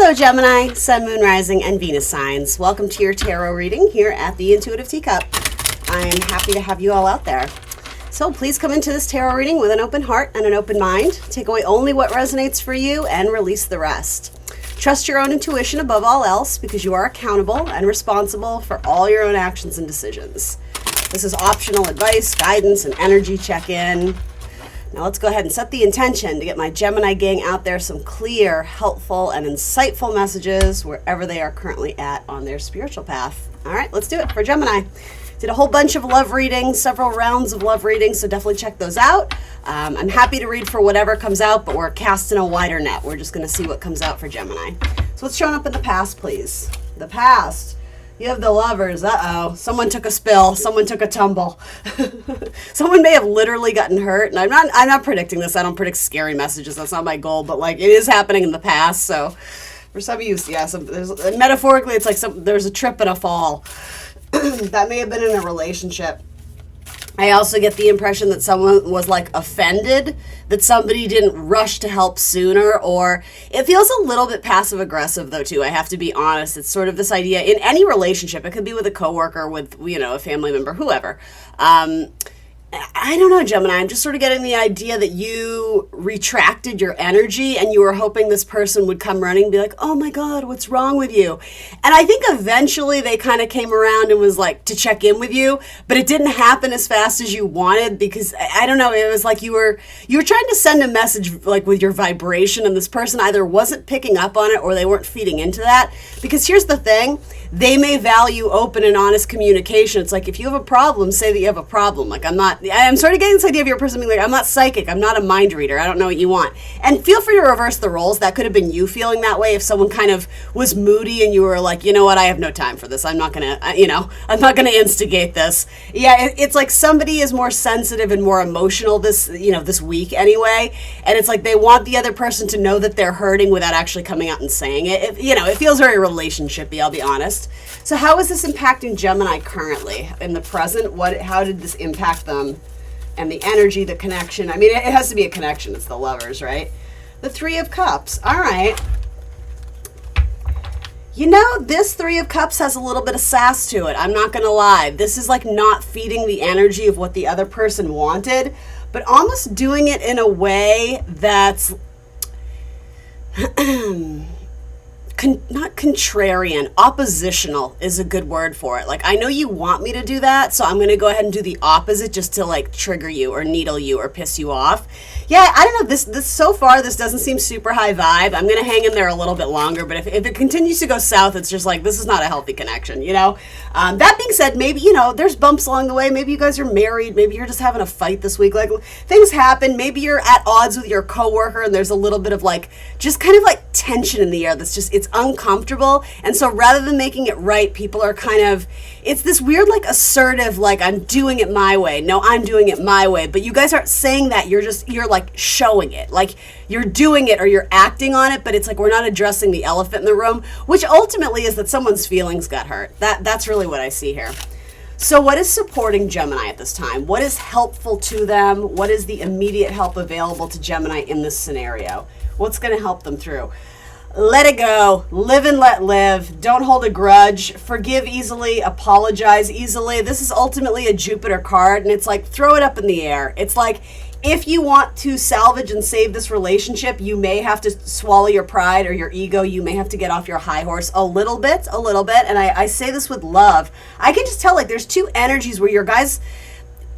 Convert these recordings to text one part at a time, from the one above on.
Hello Gemini, Sun, Moon, Rising, and Venus signs. Welcome to your tarot reading here at the Intuitive Teacup. I am happy to have you all out there. So please come into this tarot reading with an open heart and an open mind. Take away only what resonates for you and release the rest. Trust your own intuition above all else because you are accountable and responsible for all your own actions and decisions. This is optional advice, guidance, and energy check-in. Now let's go ahead and set the intention to get my Gemini gang out there some clear, helpful, and insightful messages wherever they are currently at on their spiritual path. All right, let's do it for Gemini. Did a whole bunch of love readings, several rounds of love readings, so definitely check those out. I'm happy to read for whatever comes out, but we're casting a wider net. We're just going to see what comes out for Gemini. So what's showing up in the past, please? The past. You have the Lovers. Uh-oh. Someone took a spill. Someone took a tumble. Someone may have literally gotten hurt. And I'm not predicting this. I don't predict scary messages. That's not my goal. But like it is happening in the past. So for some of you, yeah, metaphorically, it's like there's a trip and a fall. That may have been in a relationship. I also get the impression that someone was like offended that somebody didn't rush to help sooner, or it feels a little bit passive aggressive though too. I have to be honest. It's sort of this idea in any relationship. It could be with a coworker, with, you know, a family member, whoever. I don't know, Gemini. I'm just sort of getting the idea that you retracted your energy and you were hoping this person would come running and be like, oh my God, what's wrong with you? And I think eventually they kind of came around and was like to check in with you, but it didn't happen as fast as you wanted because I don't know, it was like you were trying to send a message like with your vibration, and this person either wasn't picking up on it or they weren't feeding into that. Because here's the thing, they may value open and honest communication. It's like if you have a problem, say that you have a problem. Like I'm sort of getting this idea of your person being like, I'm not psychic, I'm not a mind reader, I don't know what you want. And feel free to reverse the roles. That could have been you feeling that way if someone kind of was moody and you were like, you know what, I have no time for this. I'm not gonna instigate this. Yeah, it's like somebody is more sensitive and more emotional this week anyway. And it's like they want the other person to know that they're hurting without actually coming out and saying it. It feels very relationshipy, I'll be honest. So how is this impacting Gemini currently in the present? How did this impact them? And the energy, the connection. I mean, it has to be a connection. It's the Lovers, right? The Three of Cups. All right. You know, this Three of Cups has a little bit of sass to it. I'm not going to lie. This is like not feeding the energy of what the other person wanted, but almost doing it in a way that's not contrarian, oppositional is a good word for it. Like, I know you want me to do that, so I'm going to go ahead and do the opposite just to like trigger you or needle you or piss you off. Yeah, I don't know, this so far, this doesn't seem super high vibe. I'm going to hang in there a little bit longer, but if it continues to go south, it's just like, this is not a healthy connection, you know? That being said, maybe, there's bumps along the way. Maybe you guys are married. Maybe you're just having a fight this week. Like, things happen. Maybe you're at odds with your coworker and there's a little bit of like, just kind of like tension in the air that's just, it's uncomfortable. And so rather than making it right, people are kind of, it's this weird like assertive, like I'm doing it my way. No, I'm doing it my way. But you guys aren't saying that. You're like showing it. Like you're doing it or you're acting on it, but it's like we're not addressing the elephant in the room, which ultimately is that someone's feelings got hurt. That's really what I see here. So what is supporting Gemini at this time? What is helpful to them? What is the immediate help available to Gemini in this scenario? What's going to help them through? Let it go. Live and let live. Don't hold a grudge. Forgive easily. Apologize easily. This is ultimately a Jupiter card, and it's like throw it up in the air. It's like if you want to salvage and save this relationship, you may have to swallow your pride or your ego. You may have to get off your high horse a little bit. And I say this with love. I can just tell like there's two energies where your guys,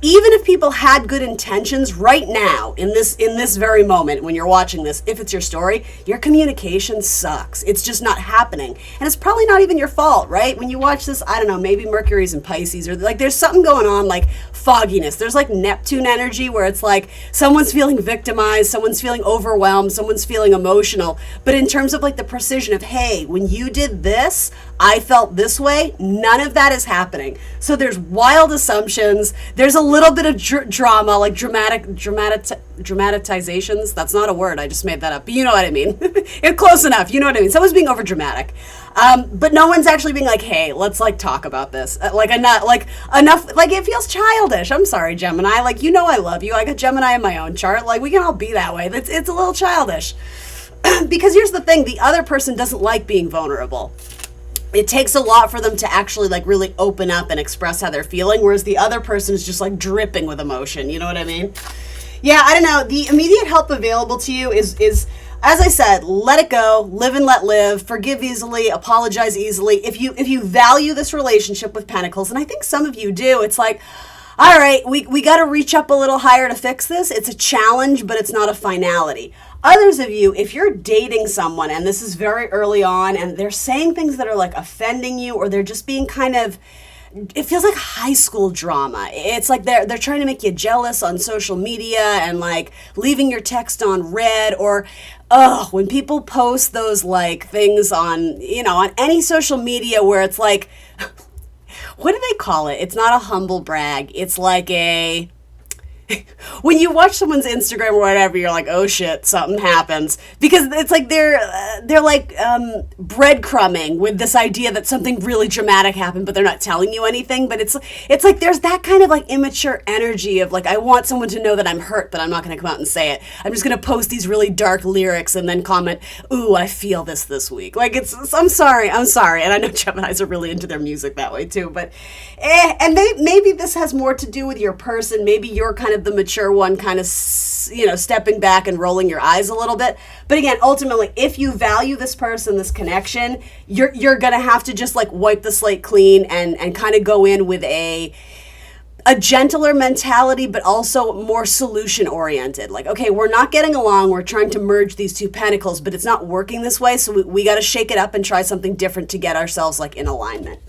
even if people had good intentions right now, in this very moment when you're watching this, if it's your story, your communication sucks. It's just not happening. And it's probably not even your fault, right? When you watch this, I don't know, maybe Mercury's in Pisces, or like there's something going on, like fogginess. There's like Neptune energy where it's like someone's feeling victimized, someone's feeling overwhelmed, someone's feeling emotional. But in terms of like the precision of, hey, when you did this, I felt this way, none of that is happening. So there's wild assumptions. There's a little bit of drama, like dramatizations. That's not a word. I just made that up. But you know what I mean. It's close enough. You know what I mean. Someone's being over dramatic. But no one's actually being like, hey, let's like talk about this. Enough. Like it feels childish. I'm sorry, Gemini. Like, I love you. I got Gemini in my own chart. Like we can all be that way. It's a little childish. Because here's the thing, the other person doesn't like being vulnerable. It takes a lot for them to actually like really open up and express how they're feeling, whereas the other person is just like dripping with emotion. You know what I mean? Yeah, I don't know. The immediate help available to you is as I said, let it go, live and let live, forgive easily, apologize easily. If you value this relationship with Pentacles, and I think some of you do, it's like, all right, we got to reach up a little higher to fix this. It's a challenge, but it's not a finality. Others of you, if you're dating someone and this is very early on and they're saying things that are like offending you, or they're just being kind of, it feels like high school drama. It's like they're trying to make you jealous on social media and like leaving your text on read, or when people post those like things on, on any social media where it's like, what do they call it? It's not a humble brag. It's like when you watch someone's Instagram or whatever, you're like, oh shit, something happens. Because it's like they're like breadcrumbing with this idea that something really dramatic happened, but they're not telling you anything. But it's like there's that kind of like immature energy of like, I want someone to know that I'm hurt, but I'm not going to come out and say it. I'm just going to post these really dark lyrics and then comment, ooh, I feel this week. Like I'm sorry. And I know Geminis are really into their music that way too. But and maybe this has more to do with your person. Maybe you're kind of the mature one, kind of, stepping back and rolling your eyes a little bit. But again, ultimately, if you value this person, this connection, you're going to have to just like wipe the slate clean and kind of go in with a gentler mentality, but also more solution oriented. Like, okay, we're not getting along. We're trying to merge these two pentacles, but it's not working this way. So we got to shake it up and try something different to get ourselves like in alignment.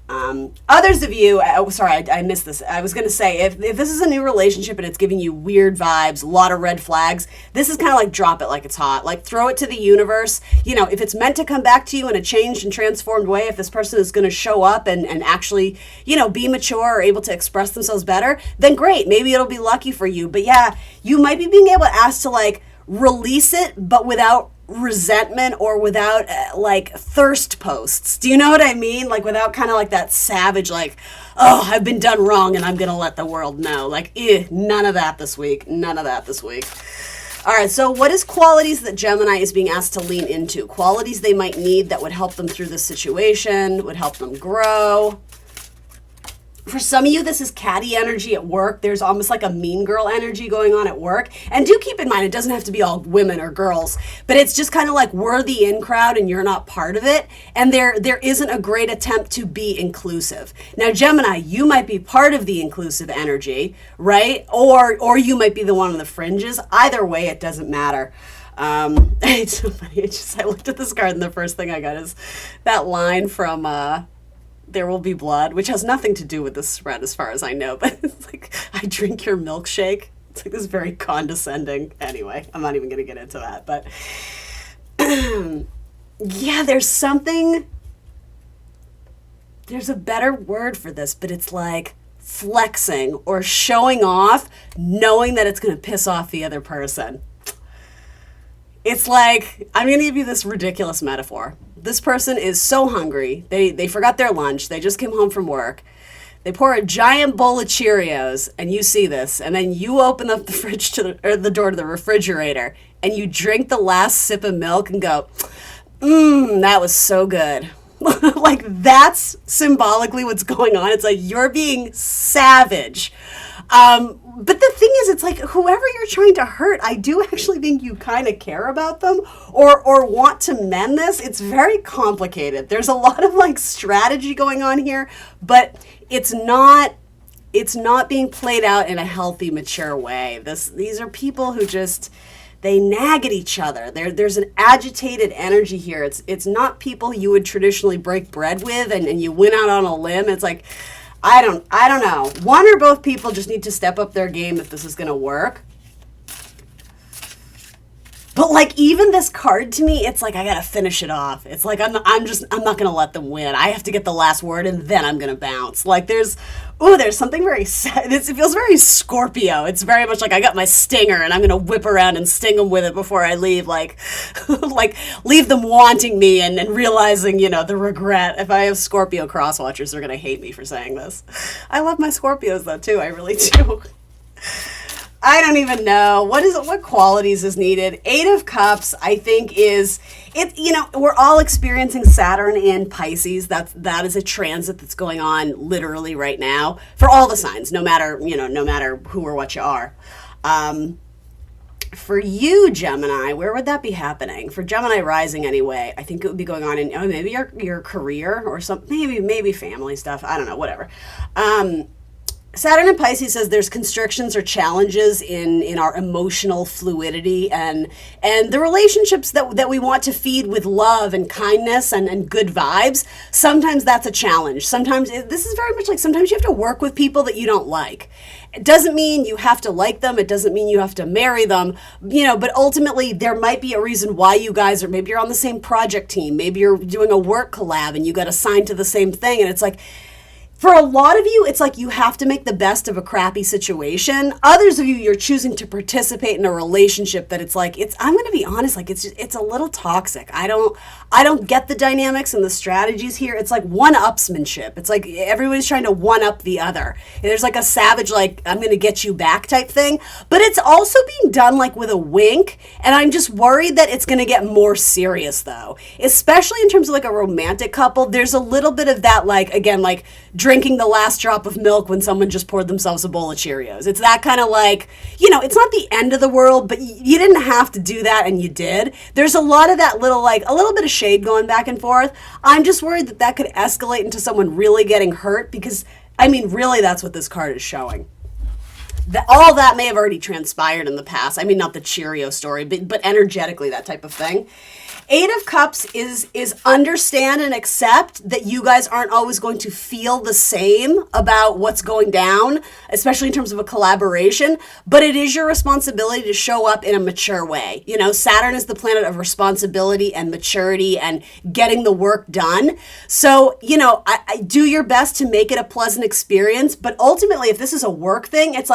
Others of you, I missed this. I was going to say, if this is a new relationship and it's giving you weird vibes, a lot of red flags, this is kind of like drop it like it's hot. Like throw it to the universe. If it's meant to come back to you in a changed and transformed way, if this person is going to show up and actually, be mature or able to express themselves better, then great. Maybe it'll be lucky for you. But yeah, you might be being able to ask to like release it, but without resentment or without like thirst posts. Do you know what I mean? Like without kind of like that savage, like, oh, I've been done wrong and I'm going to let the world know. Like, none of that this week. None of that this week. All right, so what is qualities that Gemini is being asked to lean into? Qualities they might need that would help them through this situation, would help them grow. For some of you, this is catty energy at work. There's almost like a mean girl energy going on at work. And do keep in mind, it doesn't have to be all women or girls, but it's just kind of like we're the in crowd and you're not part of it. And there isn't a great attempt to be inclusive. Now, Gemini, you might be part of the inclusive energy, right? Or you might be the one on the fringes. Either way, it doesn't matter. It's so funny. I looked at this card and the first thing I got is that line from There Will Be Blood, which has nothing to do with this spread as far as I know, but it's like, I drink your milkshake. It's like this very condescending. Anyway, I'm not even going to get into that, but yeah, there's a better word for this, but it's like flexing or showing off, knowing that it's going to piss off the other person. It's like, I'm going to give you this ridiculous metaphor. This person is so hungry. They forgot their lunch. They just came home from work. They pour a giant bowl of Cheerios, and you see this, and then you open up the fridge the door to the refrigerator, and you drink the last sip of milk and go, that was so good. Like, that's symbolically what's going on. It's like you're being savage. But the thing is, it's like whoever you're trying to hurt, I do actually think you kind of care about them or want to mend this. It's very complicated. There's a lot of like strategy going on here, but it's not being played out in a healthy, mature way. These are people who just, they nag at each other. There's an agitated energy here. It's not people you would traditionally break bread with and you went out on a limb. It's like, I don't know. One or both people just need to step up their game if this is going to work. But like even this card to me, it's like I got to finish it off. It's like I'm not going to let them win. I have to get the last word and then I'm going to bounce. Like there's something very sad. It feels very Scorpio. It's very much like I got my stinger and I'm going to whip around and sting them with it before I leave. Like like leave them wanting me and realizing, the regret. If I have Scorpio cross-watchers, they're going to hate me for saying this. I love my Scorpios though too. I really do. I don't even know. What qualities is needed? 8 of Cups, I think, is it. We're all experiencing Saturn in Pisces. That is a transit that's going on literally right now for all the signs, no matter who or what you are. For you, Gemini, where would that be happening? For Gemini rising anyway, I think it would be going on in maybe your career or something, maybe family stuff. I don't know, whatever. Saturn in Pisces says there's constrictions or challenges in our emotional fluidity and the relationships that we want to feed with love and kindness and good vibes. Sometimes that's a challenge. Sometimes this is very much like sometimes you have to work with people that you don't like. It doesn't mean you have to like them. It doesn't mean you have to marry them, but ultimately there might be a reason why you guys are, maybe you're on the same project team. Maybe you're doing a work collab and you got assigned to the same thing. And it's like, for a lot of you, it's like you have to make the best of a crappy situation. Others of you, you're choosing to participate in a relationship that I'm going to be honest, it's a little toxic. I don't get the dynamics and the strategies here. It's like one-upsmanship. It's like everybody's trying to one-up the other. There's like a savage, I'm going to get you back type thing. But it's also being done with a wink. And I'm just worried that it's going to get more serious though. Especially in terms of a romantic couple. There's a little bit of that, drinking the last drop of milk when someone just poured themselves a bowl of Cheerios. It's that kind of it's not the end of the world, but you didn't have to do that and you did. There's a lot of that little, a little bit of shade going back and forth. I'm just worried that could escalate into someone really getting hurt because, really that's what this card is showing. All that may have already transpired in the past. Not the Cheerio story, but energetically, that type of thing. 8 of Cups is understand and accept that you guys aren't always going to feel the same about what's going down, especially in terms of a collaboration, but it is your responsibility to show up in a mature way. Saturn is the planet of responsibility and maturity and getting the work done. So, I do your best to make it a pleasant experience, but ultimately, if this is a work thing, it's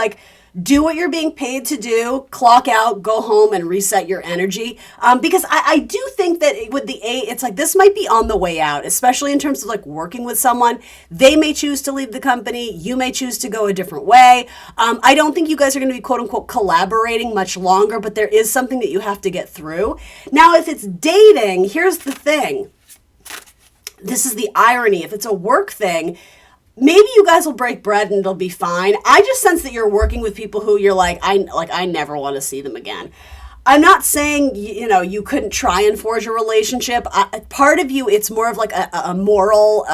do what you're being paid to do, clock out, go home, and reset your energy. Because I do think that with the 8, it's this might be on the way out, especially in terms of working with someone. They may choose to leave the company. You may choose to go a different way. I don't think you guys are going to be quote unquote collaborating much longer, but there is something that you have to get through. Now, if it's dating, here's the thing. This is the irony. If it's a work thing, maybe you guys will break bread and it'll be fine. I just sense that you're working with people who you're I never want to see them again. I'm not saying, you couldn't try and forge a relationship. Part of you, it's more of a moral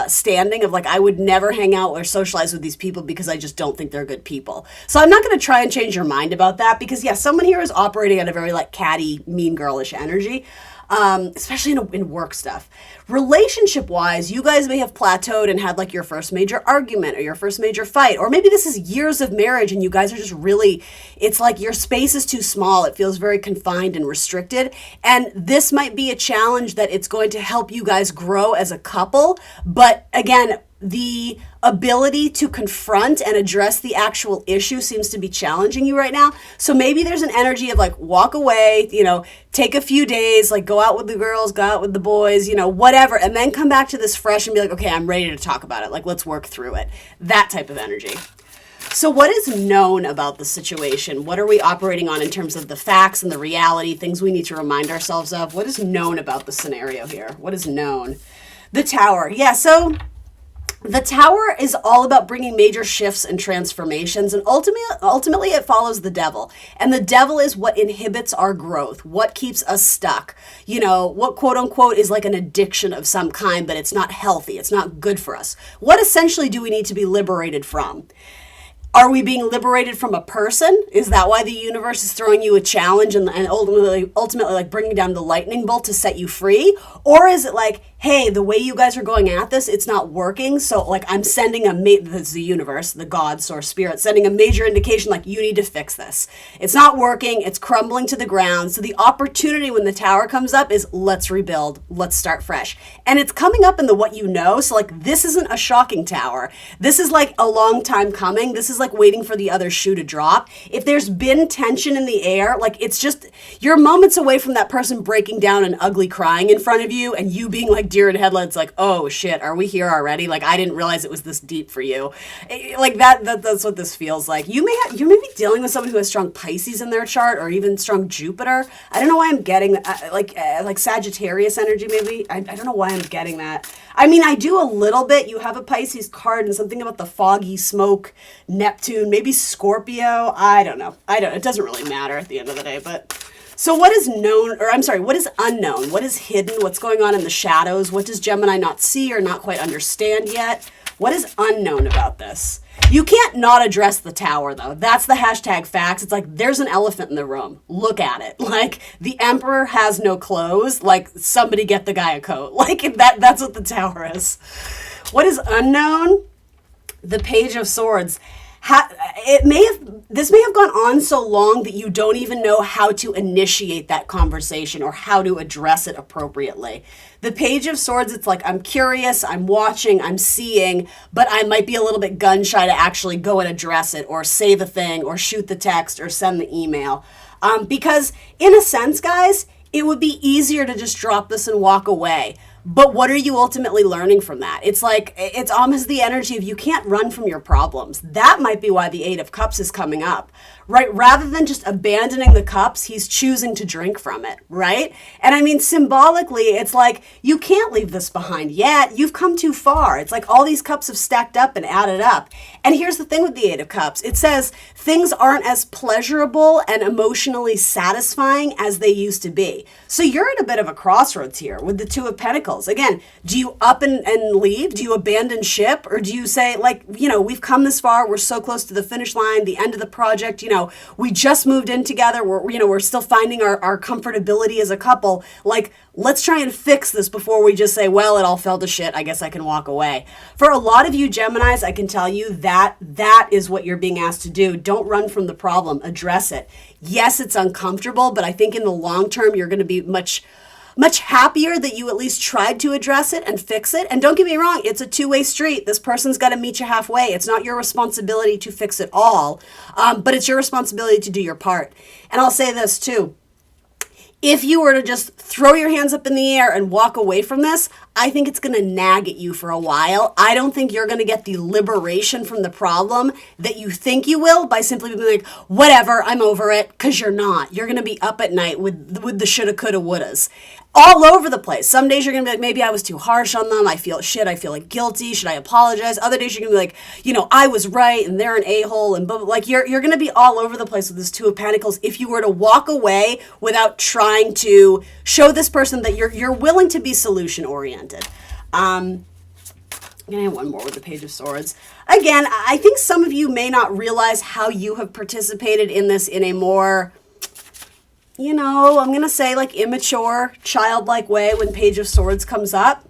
standing of I would never hang out or socialize with these people because I just don't think they're good people. So I'm not going to try and change your mind about that because, someone here is operating at a very catty, mean girlish energy. Especially in work stuff. Relationship-wise, you guys may have plateaued and had your first major argument or your first major fight. Or maybe this is years of marriage and you guys are just really, it's your space is too small. It feels very confined and restricted. And this might be a challenge that it's going to help you guys grow as a couple. But again, the ability to confront and address the actual issue seems to be challenging you right now. So maybe there's an energy of walk away, take a few days, go out with the girls, go out with the boys, whatever, and then come back to this fresh and be okay, I'm ready to talk about it. Let's work through it. That type of energy. So what is known about the situation? What are we operating on in terms of the facts and the reality, things we need to remind ourselves of? What is known about the scenario here? What is known? The Tower. Yeah, so the Tower is all about bringing major shifts and transformations, and ultimately it follows the devil. And the devil is what inhibits our growth, what keeps us stuck. What quote unquote is an addiction of some kind, but it's not healthy, it's not good for us. What essentially do we need to be liberated from? Are we being liberated from a person? Is that why the universe is throwing you a challenge and ultimately bringing down the lightning bolt to set you free? Or is it hey, the way you guys are going at this, it's not working. So I'm sending the universe, the God, source, spirit, sending a major indication you need to fix this. It's not working. It's crumbling to the ground. So the opportunity when the Tower comes up is let's rebuild. Let's start fresh. And it's coming up in the what you know. So this isn't a shocking Tower. This is a long time coming. This is waiting for the other shoe to drop. If there's been tension in the air, it's just you're moments away from that person breaking down and ugly crying in front of you and you being deer in headlights, like, oh shit, are we here already? Like, I didn't realize it was this deep for you. Like that's what this feels like. You may be dealing with someone who has strong Pisces in their chart, or even strong Jupiter. I don't know why I'm getting like Sagittarius energy. Maybe I don't know why I'm getting that. I mean, I do a little bit. You have a Pisces card and something about the foggy smoke, Neptune, maybe Scorpio. I don't know. It doesn't really matter at the end of the day. But so what is known, or I'm sorry, what is unknown? What is hidden? What's going on in the shadows? What does Gemini not see or not quite understand yet? What is unknown about this? You can't not address the tower, though. That's the hashtag facts. It's like, there's an elephant in the room. Look at it. Like, the emperor has no clothes. Like, somebody get the guy a coat. Like, that's what the tower is. What is unknown? The Page of Swords. This may have gone on so long that you don't even know how to initiate that conversation or how to address it appropriately. The Page of Swords, it's like, I'm curious, I'm watching, I'm seeing, but I might be a little bit gun shy to actually go and address it or say the thing or shoot the text or send the email. Because in a sense, guys, it would be easier to just drop this and walk away. But what are you ultimately learning from that? It's like, it's almost the energy of you can't run from your problems. That might be why the Eight of Cups is coming up, right? Rather than just abandoning the cups, he's choosing to drink from it, right? And I mean, symbolically, it's like, you can't leave this behind yet. You've come too far. It's like all these cups have stacked up and added up. And here's the thing with the Eight of Cups. It says things aren't as pleasurable and emotionally satisfying as they used to be. So you're at a bit of a crossroads here with the Two of Pentacles. Again, do you up and leave? Do you abandon ship? Or do you say, like, we've come this far. We're so close to the finish line, the end of the project. We just moved in together. We're still finding our comfortability as a couple. Like, let's try and fix this before we just say, well, it all fell to shit. I guess I can walk away. For a lot of you Geminis, I can tell you that is what you're being asked to do. Don't run from the problem. Address it. Yes, it's uncomfortable, but I think in the long term, you're going to be much happier that you at least tried to address it and fix it. And don't get me wrong, it's a two-way street. This person's got to meet you halfway. It's not your responsibility to fix it all, but it's your responsibility to do your part. And I'll say this too. If you were to just throw your hands up in the air and walk away from this, I think it's going to nag at you for a while. I don't think you're going to get the liberation from the problem that you think you will by simply being like, whatever, I'm over it, because you're not. You're going to be up at night with the shoulda, coulda, wouldas. All over the place. Some days you're going to be like, maybe I was too harsh on them. I feel like guilty. Should I apologize? Other days you're going to be like, I was right and they're an a-hole and blah, blah. Like you're going to be all over the place with this Two of Pentacles if you were to walk away without trying to show this person that you're willing to be solution oriented. I'm going to have one more with the Page of Swords. Again, I think some of you may not realize how you have participated in this in a more, I'm going to say like immature, childlike way when Page of Swords comes up.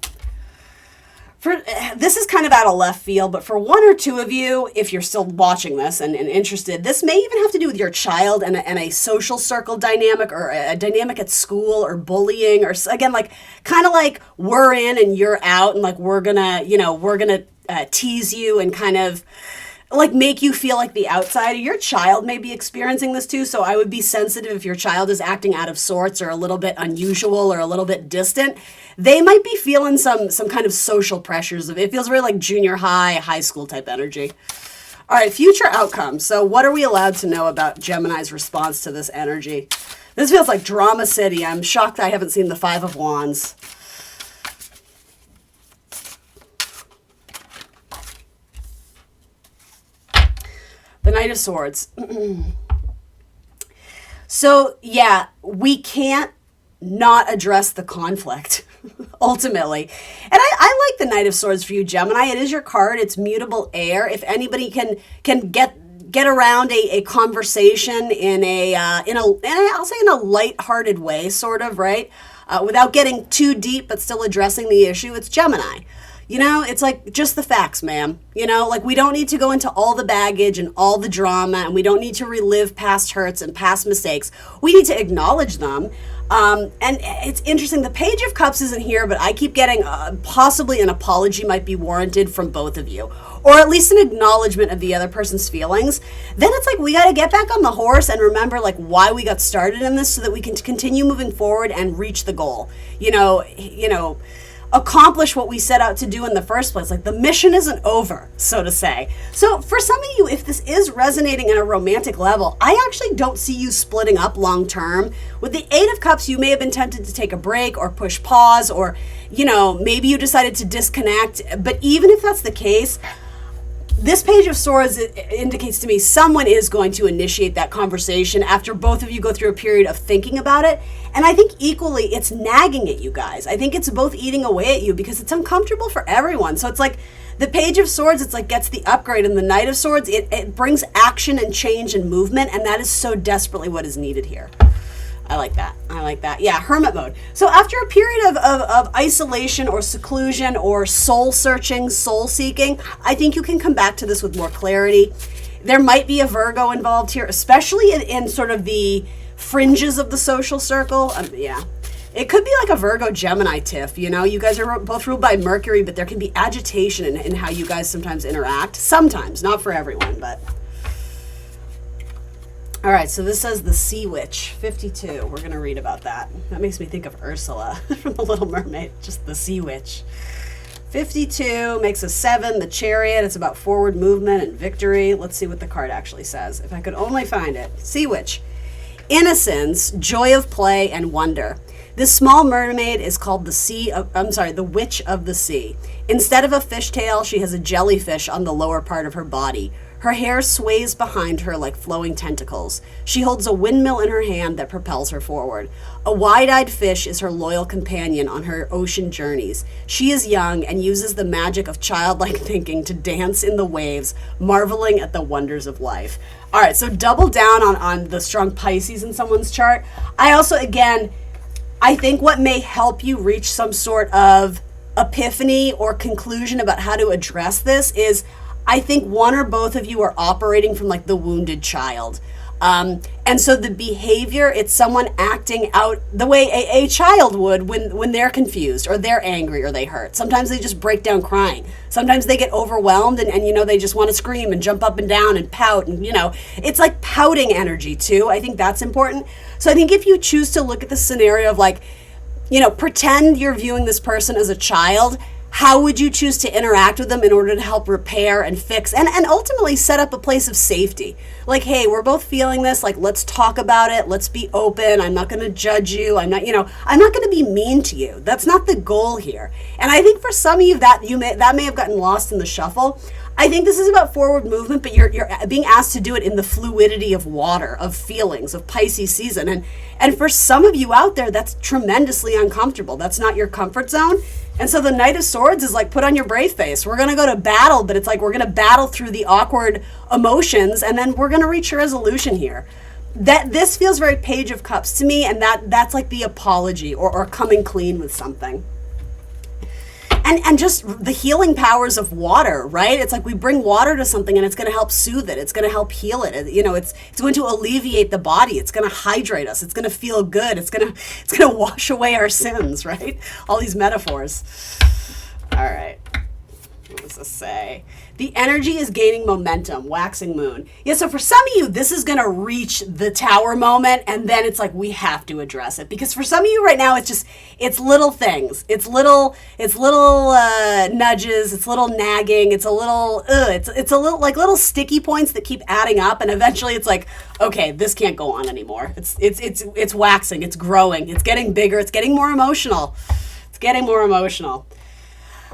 This is kind of out of left field, but for one or two of you, if you're still watching this and interested, this may even have to do with your child and a social circle dynamic or a dynamic at school or bullying or, again, like kind of like we're in and you're out and like we're going to tease you and kind of like make you feel like the outsider. Your child may be experiencing this too, so I would be sensitive if your child is acting out of sorts or a little bit unusual or a little bit distant. They might be feeling some kind of social pressures. It feels very like junior high school type energy. All right, future outcomes. So what are we allowed to know about Gemini's response to this energy? This feels like Drama City. I'm shocked I haven't seen the Five of Wands. The Knight of Swords. So, yeah, we can't not address the conflict, ultimately. And I like the Knight of Swords for you, Gemini. It is your card. It's mutable air. If anybody can get around a conversation in I'll say in a lighthearted way, sort of, right? Without getting too deep, but still addressing the issue, it's Gemini. It's like just the facts, ma'am. Like we don't need to go into all the baggage and all the drama, and we don't need to relive past hurts and past mistakes. We need to acknowledge them. And it's interesting. The Page of Cups isn't here, but I keep getting possibly an apology might be warranted from both of you, or at least an acknowledgement of the other person's feelings. Then it's like we got to get back on the horse and remember like why we got started in this so that we can continue moving forward and reach the goal. accomplish what we set out to do in the first place. Like the mission isn't over, so to say. So for some of you, if this is resonating in a romantic level, I actually don't see you splitting up long term. With the Eight of Cups, you may have been tempted to take a break or push pause, or, you know, maybe you decided to disconnect. But even if that's the case, this Page of Swords indicates to me someone is going to initiate that conversation after both of you go through a period of thinking about it. And I think equally it's nagging at you guys. I think it's both eating away at you because it's uncomfortable for everyone. So it's like the Page of Swords, it's like gets the upgrade, and the Knight of Swords, it brings action and change and movement, and that is so desperately what is needed here. I like that. I like that. Yeah, hermit mode. So after a period of isolation or seclusion or soul searching, soul seeking, I think you can come back to this with more clarity. There might be a Virgo involved here, especially in sort of the fringes of the social circle. Yeah. It could be like a Virgo Gemini tiff, you know? You guys are both ruled by Mercury, but there can be agitation in how you guys sometimes interact. Sometimes, not for everyone, but... All right, so this says the Sea Witch, 52. We're going to read about that. That makes me think of Ursula from The Little Mermaid, just the Sea Witch. 52 makes a 7, the Chariot. It's about forward movement and victory. Let's see what the card actually says. If I could only find it. Sea Witch. Innocence, joy of play, and wonder. This small mermaid is called the Witch of the Sea. Instead of a fishtail, she has a jellyfish on the lower part of her body. Her hair sways behind her like flowing tentacles. She holds a windmill in her hand that propels her forward. A wide-eyed fish is her loyal companion on her ocean journeys. She is young and uses the magic of childlike thinking to dance in the waves, marveling at the wonders of life. All right, so double down on the strong Pisces in someone's chart. I also, again, I think what may help you reach some sort of epiphany or conclusion about how to address this is I think one or both of you are operating from like the wounded child. And so the behavior, it's someone acting out the way a child would when they're confused or they're angry or they hurt. Sometimes they just break down crying. Sometimes they get overwhelmed and you know, they just want to scream and jump up and down and pout. And, you know, it's like pouting energy too. I think that's important. So I think if you choose to look at the scenario of like, you know, pretend you're viewing this person as a child, how would you choose to interact with them in order to help repair and fix and ultimately set up a place of safety? Like, hey, we're both feeling this. Like, let's talk about it. Let's be open. I'm not going to judge you. I'm not going to be mean to you. That's not the goal here. And I think for some of you that may have gotten lost in the shuffle. I think this is about forward movement, but you're being asked to do it in the fluidity of water, of feelings, of Pisces season. And for some of you out there, that's tremendously uncomfortable. That's not your comfort zone. And so the Knight of Swords is like, put on your brave face. We're going to go to battle, but it's like we're going to battle through the awkward emotions, and then we're going to reach a resolution here. That this feels very Page of Cups to me, and that's like the apology or coming clean with something. And just the healing powers of water, right? It's like we bring water to something and it's going to help soothe it. It's going to help heal it. You know, it's going to alleviate the body. It's going to hydrate us. It's going to feel good. It's going to wash away our sins, right? All these metaphors. All right. What does this say? The energy is gaining momentum, waxing moon. Yeah, so for some of you, this is going to reach the tower moment, and then it's like we have to address it. Because for some of you right now, it's little things. It's little nudges. It's little nagging. It's a little like little sticky points that keep adding up, and eventually it's like, okay, this can't go on anymore. It's waxing. It's growing. It's getting bigger. It's getting more emotional. It's getting more emotional.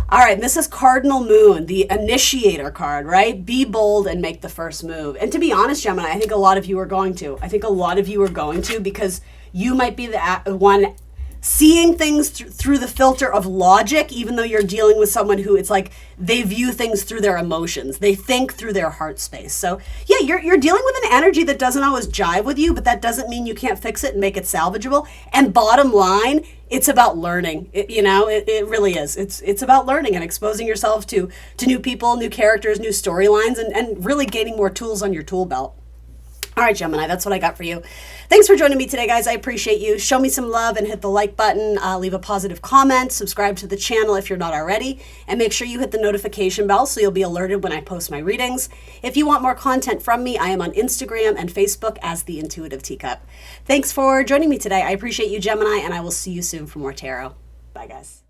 All right, this is Cardinal Moon, the initiator card, right? Be bold and make the first move. And to be honest, Gemini, I think a lot of you are going to. I think a lot of you are going to because you might be the one seeing things through the filter of logic, even though you're dealing with someone who it's like they view things through their emotions. They think through their heart space. So yeah, you're dealing with an energy that doesn't always jive with you, but that doesn't mean you can't fix it and make it salvageable. And bottom line, it's about learning. It really is. It's about learning and exposing yourself to new people, new characters, new storylines, and really gaining more tools on your tool belt. All right, Gemini, that's what I got for you. Thanks for joining me today, guys. I appreciate you. Show me some love and hit the like button. Leave a positive comment. Subscribe to the channel if you're not already. And make sure you hit the notification bell so you'll be alerted when I post my readings. If you want more content from me, I am on Instagram and Facebook as The Intuitive Teacup. Thanks for joining me today. I appreciate you, Gemini, and I will see you soon for more tarot. Bye, guys.